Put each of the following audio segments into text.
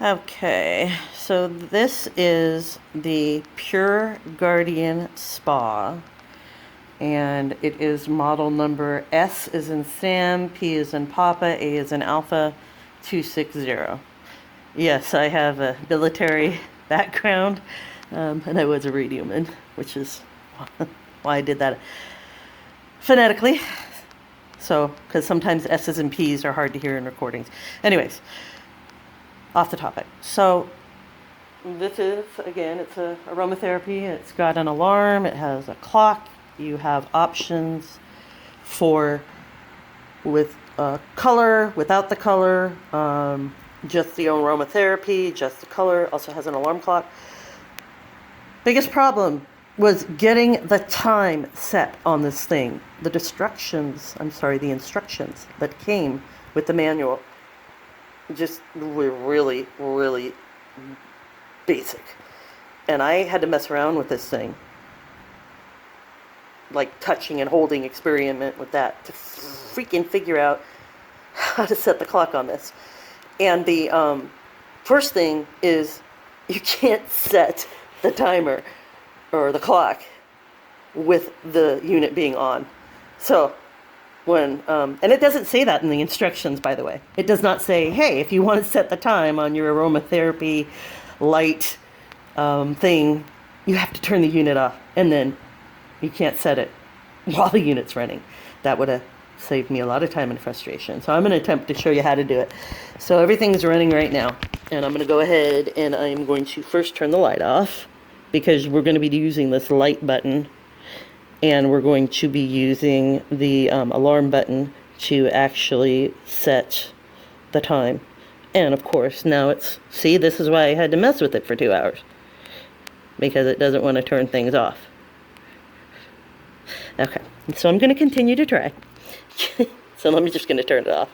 Okay, so this is the Pureguardian Spa, and it is model number S is in Sam, P is in Papa, A is in Alpha, 260. Yes, I have a military background, and I was a radioman, which is why I did that phonetically. So, because sometimes S's and P's are hard to hear in recordings. Anyways, off the topic. So this is, again, it's a aromatherapy. It's got an alarm. It has a clock. You have options for with color, without the color, just the aromatherapy, just the color. Also has an alarm clock. Biggest problem was getting the time set on this thing. The the instructions that came with the manual just were really, really basic. And I had to mess around with this thing. Like touching and holding experiment with that to freaking figure out how to set the clock on this. And the first thing is you can't set the timer or the clock with the unit being on. So when and it doesn't say that in the instructions, by the way. It does not say, hey, if you want to set the time on your aromatherapy light thing, you have to turn the unit off, and then you can't set it while the unit's running. That would have saved me a lot of time and frustration. So I'm going to attempt to show you how to do it. So everything's running right now, and I'm going to go ahead and I'm going to first turn the light off, because we're going to be using this light button, and we're going to be using the alarm button to actually set the time. And of course, now it's, see, this is why I had to mess with it for 2 hours, because it doesn't want to turn things off. Okay, so I'm going to continue to try. So I'm just going to turn it off.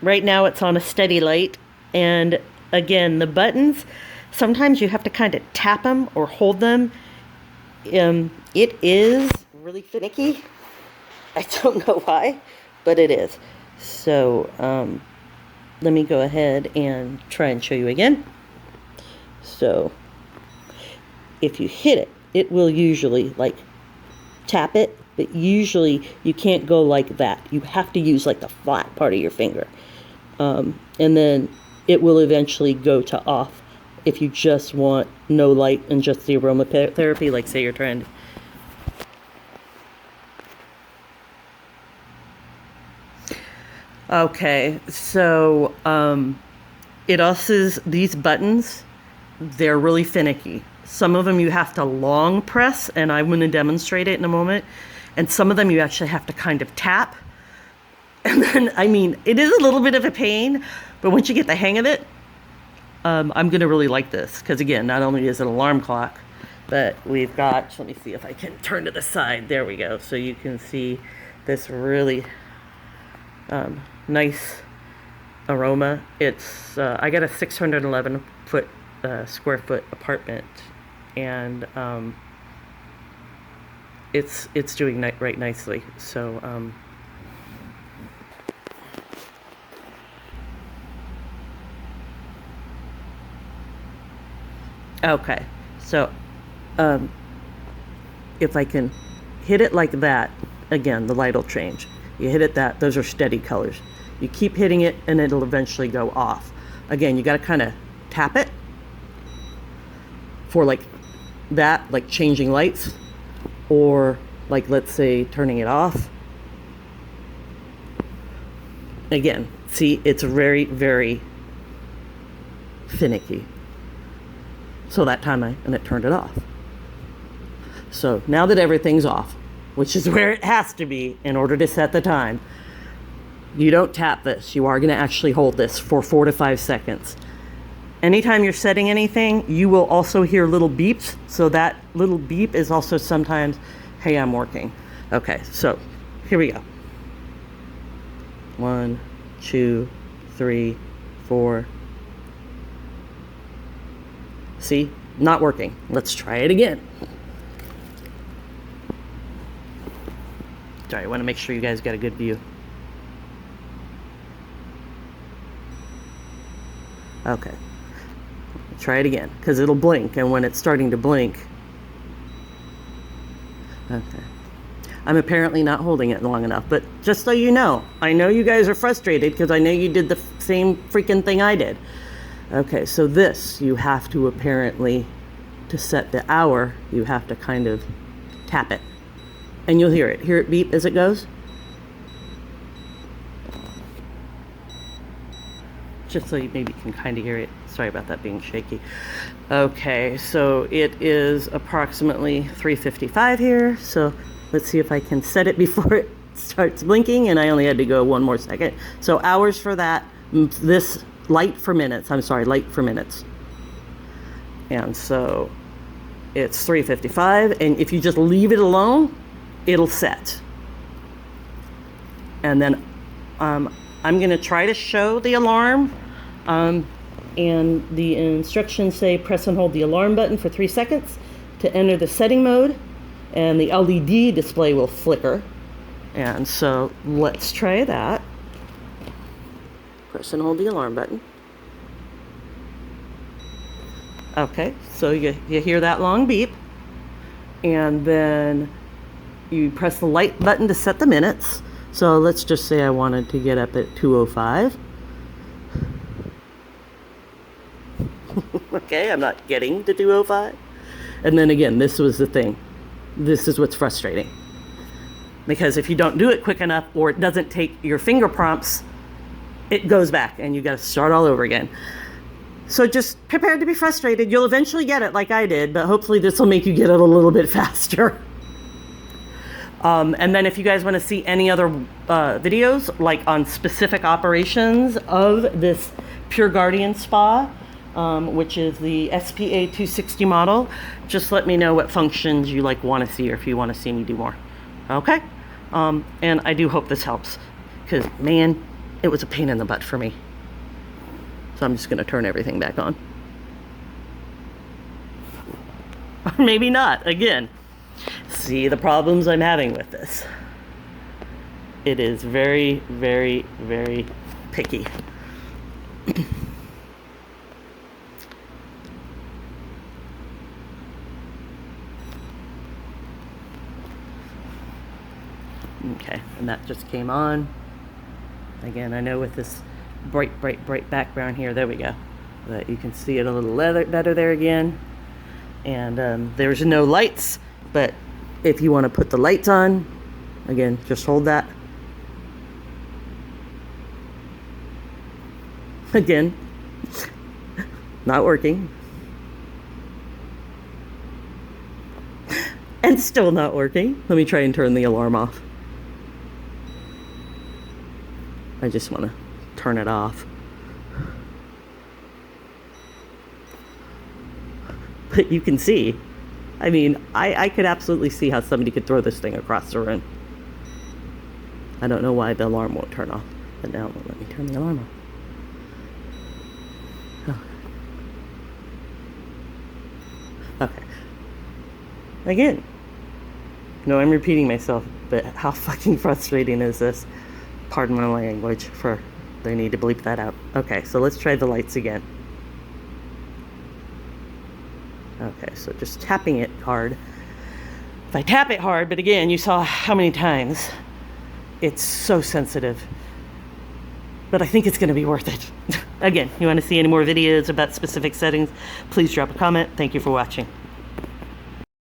Right now it's on a steady light, and again, the buttons, sometimes you have to kind of tap them or hold them. It is really finicky. I don't know why, but it is. So let me go ahead and try and show you again. So if you hit it, it will usually like tap it, but usually you can't go like that. You have to use like the flat part of your finger. And then it will eventually go to off if you just want no light and just the aromatherapy, like say you're trying to. Okay, so it also is, these buttons, they're really finicky. Some of them you have to long press, and I'm going to demonstrate it in a moment. And some of them you actually have to kind of tap. And then, I mean, it is a little bit of a pain, but once you get the hang of it, I'm going to really like this. Because again, not only is it an alarm clock, but we've got, let me see if I can turn to the side. There we go. So you can see this really nice aroma. It's, I got a 611 square foot apartment, and it's doing right nicely. So okay, so if I can hit it like that, again, the light will change. You hit it that, those are steady colors. You keep hitting it and it'll eventually go off. Again, you got to kind of tap it for like that, like changing lights, or like, let's say, turning it off. Again, see, it's very, very finicky. So that time and it turned it off. So now that everything's off, which is where it has to be in order to set the time, you don't tap this. You are going to actually hold this for 4 to 5 seconds. Anytime you're setting anything, you will also hear little beeps. So that little beep is also sometimes, hey, I'm working. Okay, so here we go. 1, 2, 3, 4. See, not working. Let's try it again. Sorry, I want to make sure you guys got a good view. Okay. Try it again, because it'll blink, and when it's starting to blink... Okay. I'm apparently not holding it long enough, but just so you know, I know you guys are frustrated because I know you did the same freaking thing I did. Okay, so this, you have to apparently, to set the hour, you have to kind of tap it. And you'll hear it. Hear it beep as it goes? Just so you maybe can kind of hear it. Sorry about that being shaky. Okay, so it is approximately 3:55 here. So let's see if I can set it before it starts blinking, and I only had to go 1 more second. So hours for that, this light for minutes. I'm sorry, light for minutes. And so it's 3:55, and if you just leave it alone, it'll set. And then I'm going to try to show the alarm, and the instructions say press and hold the alarm button for 3 seconds to enter the setting mode, and the LED display will flicker. And so let's try that. Press and hold the alarm button. Okay, so you hear that long beep, and then you press the light button to set the minutes. So let's just say I wanted to get up at 2:05. Okay, I'm not getting to 2:05. And then again, this was the thing. This is what's frustrating. Because if you don't do it quick enough, or it doesn't take your finger prompts, it goes back and you got to start all over again. So just prepare to be frustrated. You'll eventually get it like I did, but hopefully this will make you get it a little bit faster. And then if you guys want to see any other videos, like on specific operations of this Pureguardian spa, which is the SPA260 model, just let me know what functions you want to see, or if you want to see me do more. Okay? And I do hope this helps, because man, it was a pain in the butt for me. So I'm just going to turn everything back on. Or maybe not, again. See the problems I'm having with this. It is very, very, very picky. Okay, and that just came on. Again, I know with this bright, bright, bright background here, there we go. But you can see it a little better there again. And there's no lights. But if you want to put the lights on, again, just hold that. Again, not working. And still not working. Let me try and turn the alarm off. I just want to turn it off. But you can see, I mean, I could absolutely see how somebody could throw this thing across the room. I don't know why the alarm won't turn off, but now it won't let me turn the alarm off. Oh. Okay. Again, no, I'm repeating myself, but how fucking frustrating is this? Pardon my language, for they need to bleep that out. Okay, so let's try the lights again. Okay, so just tapping it hard. If I tap it hard, but again, you saw how many times. It's so sensitive. But I think it's going to be worth it. Again, you want to see any more videos about specific settings, please drop a comment. Thank you for watching.